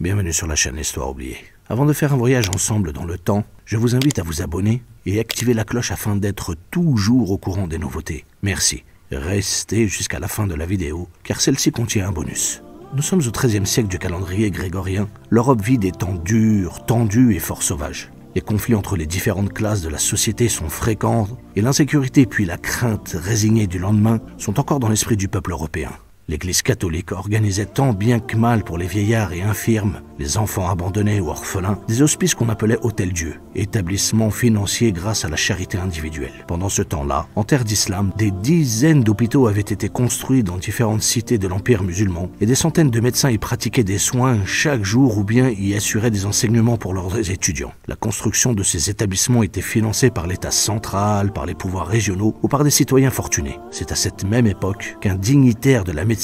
Bienvenue sur la chaîne Histoire oubliée. Avant de faire un voyage ensemble dans le temps, je vous invite à vous abonner et activer la cloche afin d'être toujours au courant des nouveautés. Merci. Restez jusqu'à la fin de la vidéo, car celle-ci contient un bonus. Nous sommes au XIIIe siècle du calendrier grégorien. L'Europe vit des temps durs, tendus et fort sauvages. Les conflits entre les différentes classes de la société sont fréquents et l'insécurité puis la crainte résignée du lendemain sont encore dans l'esprit du peuple européen. L'Église catholique organisait tant bien que mal pour les vieillards et infirmes, les enfants abandonnés ou orphelins, des hospices qu'on appelait hôtels-dieux, établissements financiers grâce à la charité individuelle. Pendant ce temps-là, en terre d'islam, des dizaines d'hôpitaux avaient été construits dans différentes cités de l'Empire musulman et des centaines de médecins y pratiquaient des soins chaque jour ou bien y assuraient des enseignements pour leurs étudiants. La construction de ces établissements était financée par l'État central, par les pouvoirs régionaux ou par des citoyens fortunés. C'est à cette même époque qu'un dignitaire de la médecine,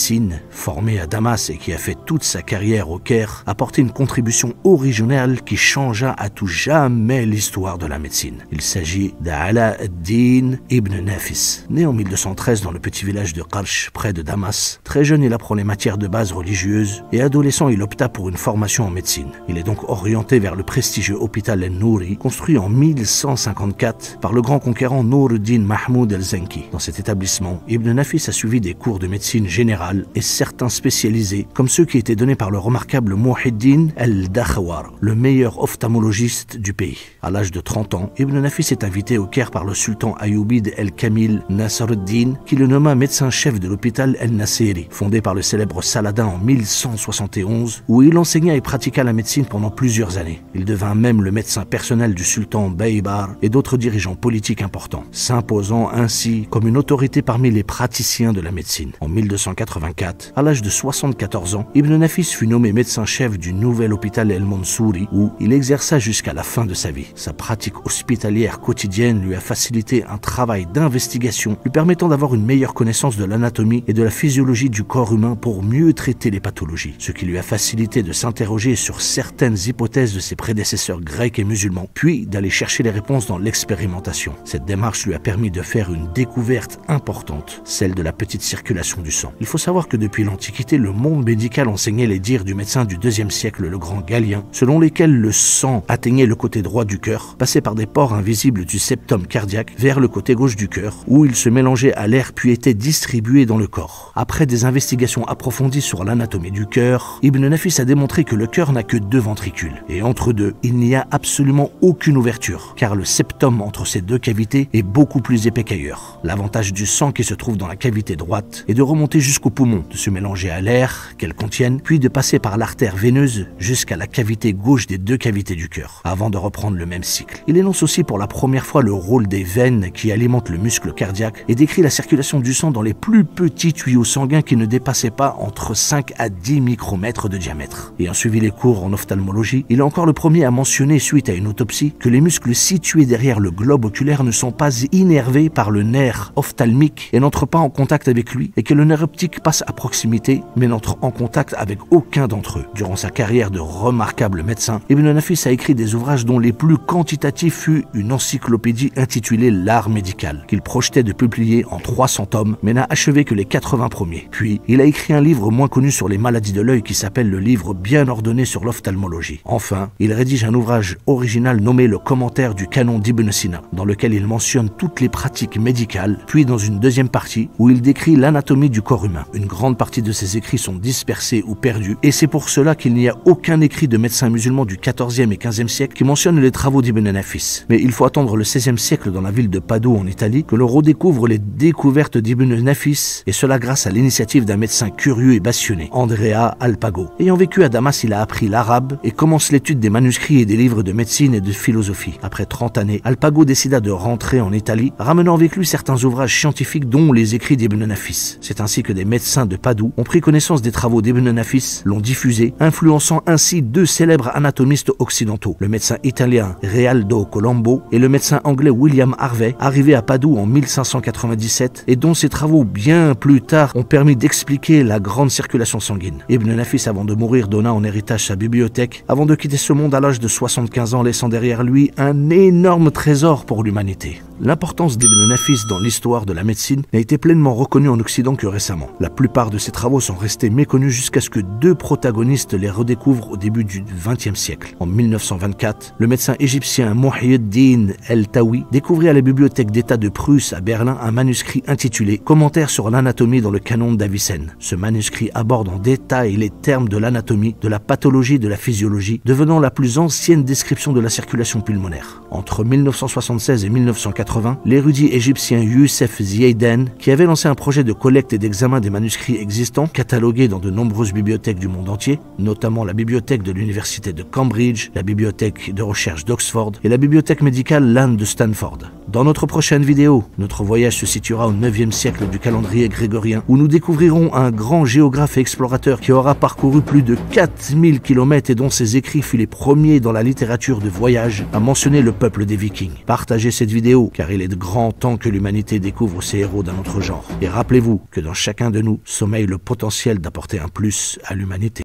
formé à Damas et qui a fait toute sa carrière au Caire, apportait une contribution originale qui changea à tout jamais l'histoire de la médecine. Il s'agit d'Ala ad-Din ibn Nafis. Né en 1213 dans le petit village de Qarsh, près de Damas, très jeune il apprend les matières de base religieuses et adolescent il opta pour une formation en médecine. Il est donc orienté vers le prestigieux hôpital Al-Nouri, construit en 1154 par le grand conquérant Nur ad-Din Mahmoud al-Zanki. Dans cet établissement, Ibn Nafis a suivi des cours de médecine générale et certains spécialisés, comme ceux qui étaient donnés par le remarquable Muhyiddin al-Dakhawar, le meilleur ophtalmologiste du pays. À l'âge de 30 ans, Ibn Nafis est invité au Caire par le sultan Ayyubide el-Kamil Nasr ad-Din, qui le nomma médecin-chef de l'hôpital El-Nasiri, fondé par le célèbre Saladin en 1171, où il enseigna et pratiqua la médecine pendant plusieurs années. Il devint même le médecin personnel du sultan Baybar et d'autres dirigeants politiques importants, s'imposant ainsi comme une autorité parmi les praticiens de la médecine. En 1284, à l'âge de 74 ans, Ibn Nafis fut nommé médecin-chef du nouvel hôpital El-Mansouri où il exerça jusqu'à la fin de sa vie. Sa pratique hospitalière quotidienne lui a facilité un travail d'investigation lui permettant d'avoir une meilleure connaissance de l'anatomie et de la physiologie du corps humain pour mieux traiter les pathologies, ce qui lui a facilité de s'interroger sur certaines hypothèses de ses prédécesseurs grecs et musulmans, puis d'aller chercher les réponses dans l'expérimentation. Cette démarche lui a permis de faire une découverte importante, celle de la petite circulation du sang. Il faut savoir que depuis l'Antiquité, le monde médical enseignait les dires du médecin du IIe siècle, le grand Galien, selon lesquels le sang atteignait le côté droit du cœur, passait par des pores invisibles du septum cardiaque vers le côté gauche du cœur, où il se mélangeait à l'air puis était distribué dans le corps. Après des investigations approfondies sur l'anatomie du cœur, Ibn Nafis a démontré que le cœur n'a que 2 ventricules, et entre deux, il n'y a absolument aucune ouverture, car le septum entre ces 2 cavités est beaucoup plus épais qu'ailleurs. L'avantage du sang qui se trouve dans la cavité droite est de remonter jusqu'au poumon, de se mélanger à l'air qu'elles contiennent, puis de passer par l'artère veineuse jusqu'à la cavité gauche des 2 cavités du cœur, avant de reprendre le même cycle. Il énonce aussi pour la première fois le rôle des veines qui alimentent le muscle cardiaque et décrit la circulation du sang dans les plus petits tuyaux sanguins qui ne dépassaient pas entre 5 à 10 micromètres de diamètre. Ayant suivi les cours en ophtalmologie, il est encore le premier à mentionner, suite à une autopsie, que les muscles situés derrière le globe oculaire ne sont pas innervés par le nerf ophtalmique et n'entrent pas en contact avec lui, et que le nerf optique passe à proximité mais n'entre en contact avec aucun d'entre eux. Durant sa carrière de remarquable médecin, Ibn Nafis a écrit des ouvrages dont les plus quantitatifs fut une encyclopédie intitulée L'art médical, qu'il projetait de publier en 300 tomes, mais n'a achevé que les 80 premiers. Puis, il a écrit un livre moins connu sur les maladies de l'œil qui s'appelle le livre bien ordonné sur l'ophtalmologie. Enfin, il rédige un ouvrage original nommé le commentaire du canon d'Ibn Sina, dans lequel il mentionne toutes les pratiques médicales, puis dans une deuxième partie où il décrit l'anatomie du corps humain. Une grande partie de ses écrits sont dispersés ou perdus, et c'est pour cela qu'il n'y a aucun écrit de médecin musulman du XIVe et XVe siècle qui mentionne les travaux d'Ibn Nafis. Mais il faut attendre le XVIe siècle dans la ville de Padoue en Italie que l'on redécouvre les découvertes d'Ibn Nafis, et cela grâce à l'initiative d'un médecin curieux et passionné, Andrea Alpago. Ayant vécu à Damas, il a appris l'arabe et commence l'étude des manuscrits et des livres de médecine et de philosophie. Après 30 années, Alpago décida de rentrer en Italie, ramenant avec lui certains ouvrages scientifiques dont les écrits d'Ibn Nafis. C'est ainsi que des médecins de Padoue ont pris connaissance des travaux d'Ibn Nafis, l'ont diffusé, influençant ainsi 2 célèbres anatomistes occidentaux, le médecin italien Realdo Colombo et le médecin anglais William Harvey, arrivés à Padoue en 1597 et dont ces travaux bien plus tard ont permis d'expliquer la grande circulation sanguine. Ibn Nafis, avant de mourir, donna en héritage sa bibliothèque avant de quitter ce monde à l'âge de 75 ans, laissant derrière lui un énorme trésor pour l'humanité. l'importance d'Ibn Nafis dans l'histoire de la médecine n'a été pleinement reconnue en Occident que récemment. La plupart de ses travaux sont restés méconnus jusqu'à ce que deux protagonistes les redécouvrent au début du XXe siècle. En 1924, le médecin égyptien Muhyiddin el-Tawi découvrit à la bibliothèque d'État de Prusse à Berlin un manuscrit intitulé « Commentaire sur l'anatomie dans le canon d'Avicenne ». Ce manuscrit aborde en détail les termes de l'anatomie, de la pathologie et de la physiologie, devenant la plus ancienne description de la circulation pulmonaire. Entre 1976 et 1980, l'érudit égyptien Youssef Ziaiden, qui avait lancé un projet de collecte et d'examen des manuscrits existants, catalogués dans de nombreuses bibliothèques du monde entier, notamment la bibliothèque de l'université de Cambridge, la bibliothèque de recherche d'Oxford et la bibliothèque médicale Land de Stanford. Dans notre prochaine vidéo, notre voyage se situera au 9e siècle du calendrier grégorien, où nous découvrirons un grand géographe et explorateur qui aura parcouru plus de 4000 km et dont ses écrits furent les premiers dans la littérature de voyage à mentionner le peuple des Vikings. Partagez cette vidéo, car il est de grand temps que l'humanité découvre ces héros d'un autre genre. Et rappelez-vous que dans chacun de nous sommeille le potentiel d'apporter un plus à l'humanité.